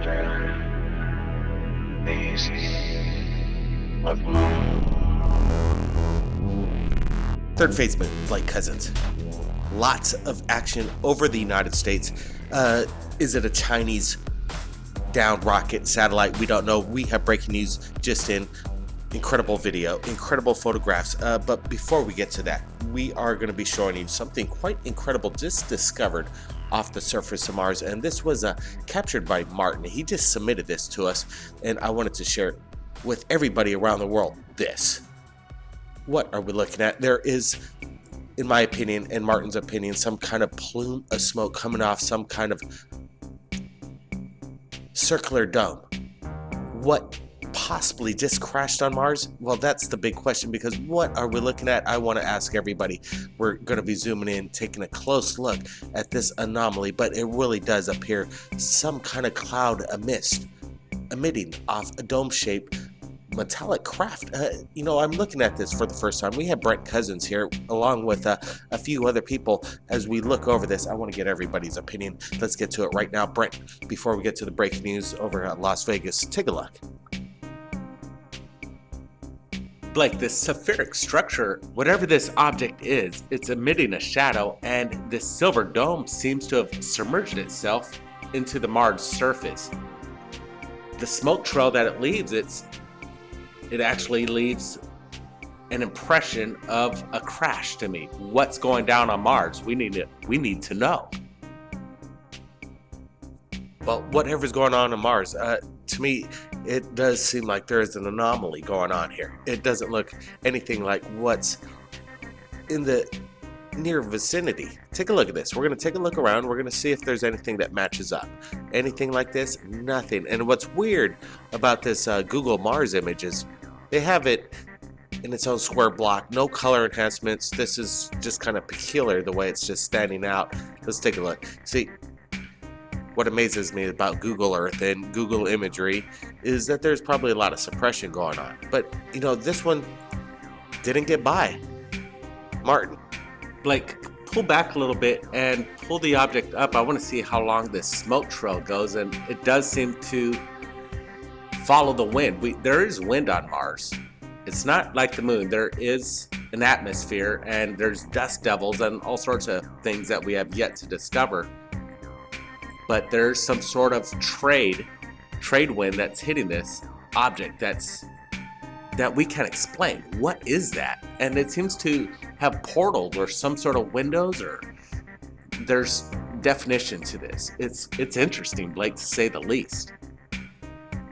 Third phase moon, flight cousins. Lots of action over the United States. Is it a Chinese downed rocket satellite? We don't know. We have breaking news just in. Incredible video, incredible photographs. But before we get to that, we are going to be showing you something quite incredible just discovered off the surface of Mars. And this was captured by Martin. He just submitted this to us, and I wanted to share it with everybody around the world. This. What are we looking at? There is, in my opinion and Martin's opinion, some kind of plume of smoke coming off some kind of circular dome. What possibly just crashed on Mars? Well, that's the big question, because what are we looking at? I want to ask everybody. We're going to be zooming in, taking a close look at this anomaly, but it really does appear some kind of cloud, a mist, emitting off a dome-shaped metallic craft. I'm looking at this for the first time. We have Brent Cousins here, along with a few other people. As we look over this, I want to get everybody's opinion. Let's get to it right now. Brent, before we get to the breaking news over at Las Vegas, take a look. Blake, this spheric structure, whatever this object is, it's emitting a shadow, and this silver dome seems to have submerged itself into the Mars surface. The smoke trail that it leaves, it actually leaves an impression of a crash to me. What's going down on Mars? We need to know. Well, whatever's going on Mars, to me, it does seem like there is an anomaly going on here. It doesn't look anything like what's in the near vicinity. Take a look at this. We're going to take a look around. We're going to see if there's anything that matches up. Anything like this? Nothing. And what's weird about this Google Mars image is they have it in its own square block. No color enhancements. This is just kind of peculiar the way it's just standing out. Let's take a look. See, what amazes me about Google Earth and Google imagery is that there's probably a lot of suppression going on. But, this one didn't get by. Martin. Blake, pull back a little bit and pull the object up. I want to see how long this smoke trail goes, and it does seem to follow the wind. There is wind on Mars. It's not like the moon. There is an atmosphere, and there's dust devils and all sorts of things that we have yet to discover. But there's some sort of trade wind that's hitting this object that we can't explain. What is that? And it seems to have portals or some sort of windows, or there's definition to this. It's interesting, Blake, to say the least.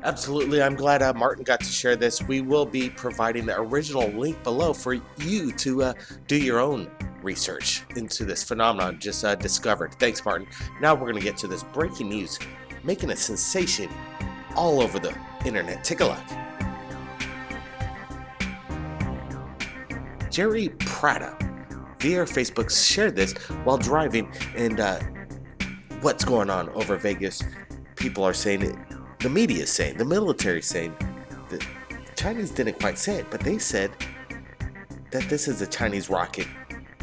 Absolutely. I'm glad Martin got to share this. We will be providing the original link below for you to do your own research into this phenomenon just discovered. Thanks, Martin. Now we're going to get to this breaking news making a sensation all over the internet. Take a look. Jerry Prado via Facebook shared this while driving, and what's going on over Vegas? People are saying it. The media is saying, the military is saying, the Chinese didn't quite say it, but they said that this is a Chinese rocket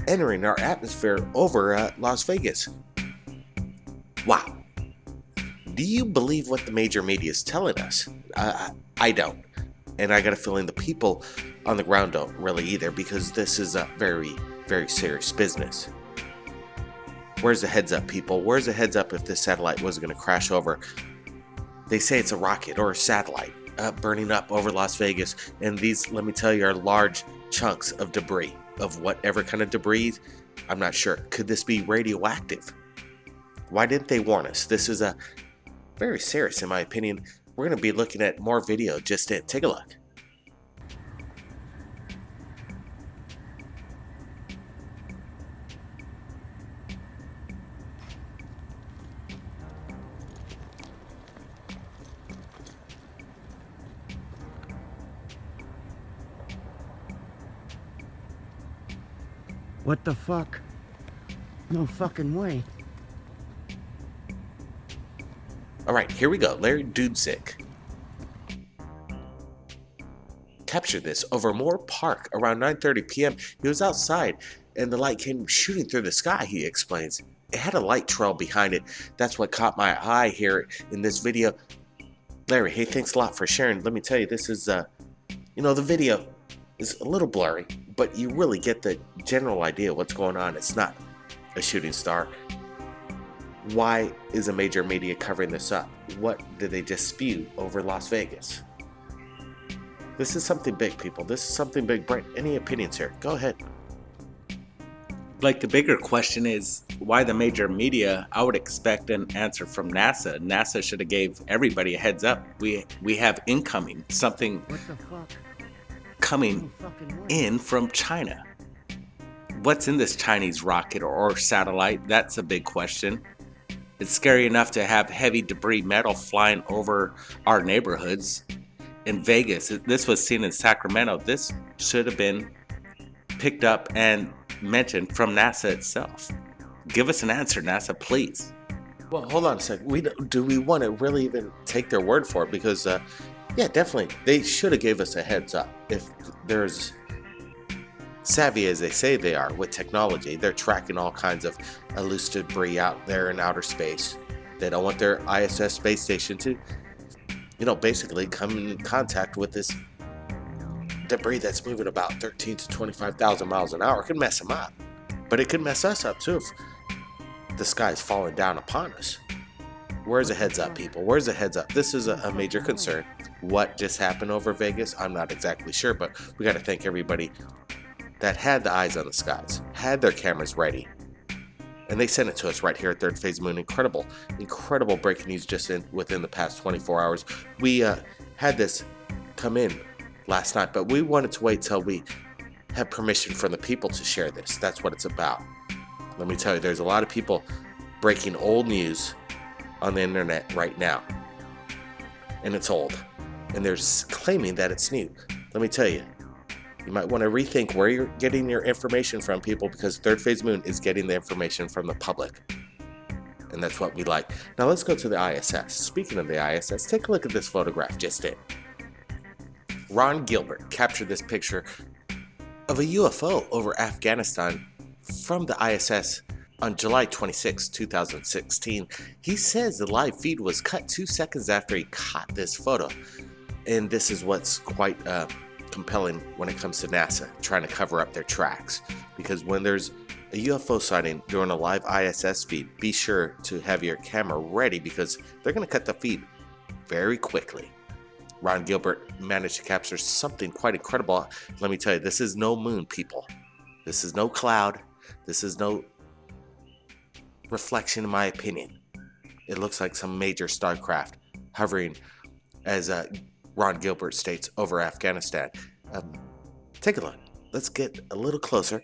entering our atmosphere over Las Vegas. Wow. Do you believe what the major media is telling us? I don't. And I got a feeling the people on the ground don't really either, because this is a very, very serious business. Where's the heads up, people? Where's the heads up if this satellite was going to crash over? They say it's a rocket or a satellite burning up over Las Vegas. And these, let me tell you, are large chunks of debris. Of whatever kind of debris, I'm not sure. Could this be radioactive? Why didn't they warn us? This is very serious, in my opinion. We're going to be looking at more video just in. Take a look. What the fuck? No fucking way. All right, here we go. Larry Dudzik captured this over Moorpark around 9:30 p.m. He was outside, and the light came shooting through the sky, he explains. It had a light trail behind it. That's what caught my eye here in this video. Larry, hey, thanks a lot for sharing. Let me tell you, this is, the video is a little blurry, but you really get the general idea of what's going on. It's not a shooting star. Why is a major media covering this up? What did they just spew over Las Vegas? This is something big, people. This is something big. Brent, any opinions here? Go ahead. Like, the bigger question is why the major media. I would expect an answer from NASA. NASA should have gave everybody a heads up. We have incoming something What the fuck? coming No fucking way. in from China. What's in this Chinese rocket or satellite? That's a big question. It's scary enough to have heavy debris metal flying over our neighborhoods. In Vegas, this was seen in Sacramento. This should have been picked up and mentioned from NASA itself. Give us an answer, NASA, please. Well, hold on a second. Do we want to really even take their word for it? Because, yeah, definitely, they should have gave us a heads up. If there's savvy as they say they are with technology, they're tracking all kinds of loose debris out there in outer space. They don't want their ISS space station to, basically come in contact with this debris that's moving about 13 to 25,000 miles an hour. It could mess them up, but it could mess us up too if the sky's falling down upon us. Where's the heads up, people? Where's the heads up? This is a major concern. What just happened over Vegas? I'm not exactly sure, but we got to thank everybody that had the eyes on the skies, had their cameras ready, and they sent it to us right here at Third Phase Moon. Incredible breaking news just within the past 24 hours. We had this come in last night, but we wanted to wait till we had permission from the people to share this. That's what it's about. Let me tell you, there's a lot of people breaking old news on the internet right now, and it's old, and they're claiming that it's new. Let me tell you, you might want to rethink where you're getting your information from, people, because Third Phase Moon is getting the information from the public, and that's what we like. Now let's go to the ISS. Speaking of the ISS, take a look at this photograph just in. Ron Gilbert captured this picture of a UFO over Afghanistan from the ISS on July 26, 2016. He says the live feed was cut 2 seconds after he caught this photo. And this is what's quite compelling when it comes to NASA trying to cover up their tracks. Because when there's a UFO sighting during a live ISS feed, be sure to have your camera ready because they're going to cut the feed very quickly. Ron Gilbert managed to capture something quite incredible. Let me tell you, this is no moon, people. This is no cloud. This is no reflection, in my opinion. It looks like some major starcraft hovering, as Ron Gilbert states, over Afghanistan. Take a look. Let's get a little closer.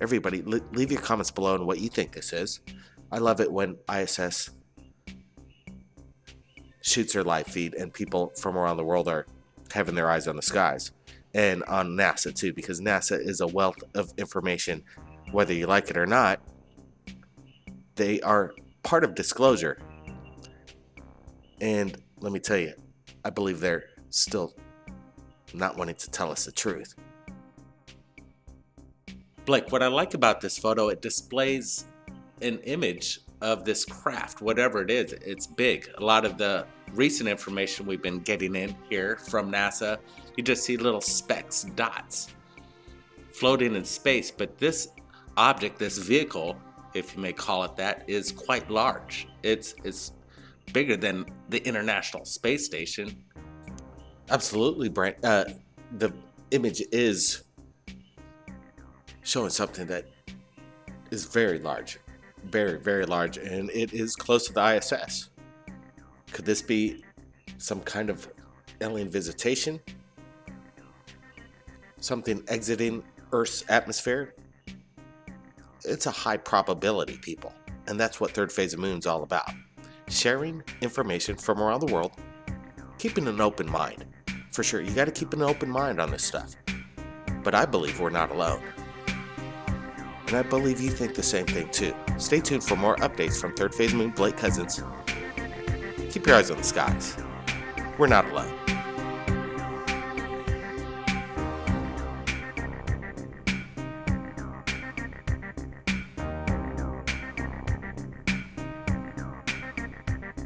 Everybody, leave your comments below on what you think this is. I love it when ISS shoots their live feed and people from around the world are having their eyes on the skies, and on NASA too, because NASA is a wealth of information. Whether you like it or not, they are part of disclosure, and let me tell you, I believe they're still not wanting to tell us the truth. Blake, what I like about this photo, it displays an image of this craft, whatever it is. It's big. A lot of the recent information we've been getting in here from NASA, you just see little specks, dots floating in space. But this object, this vehicle, if you may call it that, is quite large. It's bigger than the International Space Station. Absolutely, Brent. The image is showing something that is very large. Very, very large, and it is close to the ISS. Could this be some kind of alien visitation? Something exiting Earth's atmosphere? It's a high probability, people, and that's what Third Phase of Moon's all about. Sharing information from around the world, keeping an open mind. For sure, you got to keep an open mind on this stuff. But I believe we're not alone. And I believe you think the same thing too. Stay tuned for more updates from Third Phase Moon, Blake Cousins. Keep your eyes on the skies. We're not alone.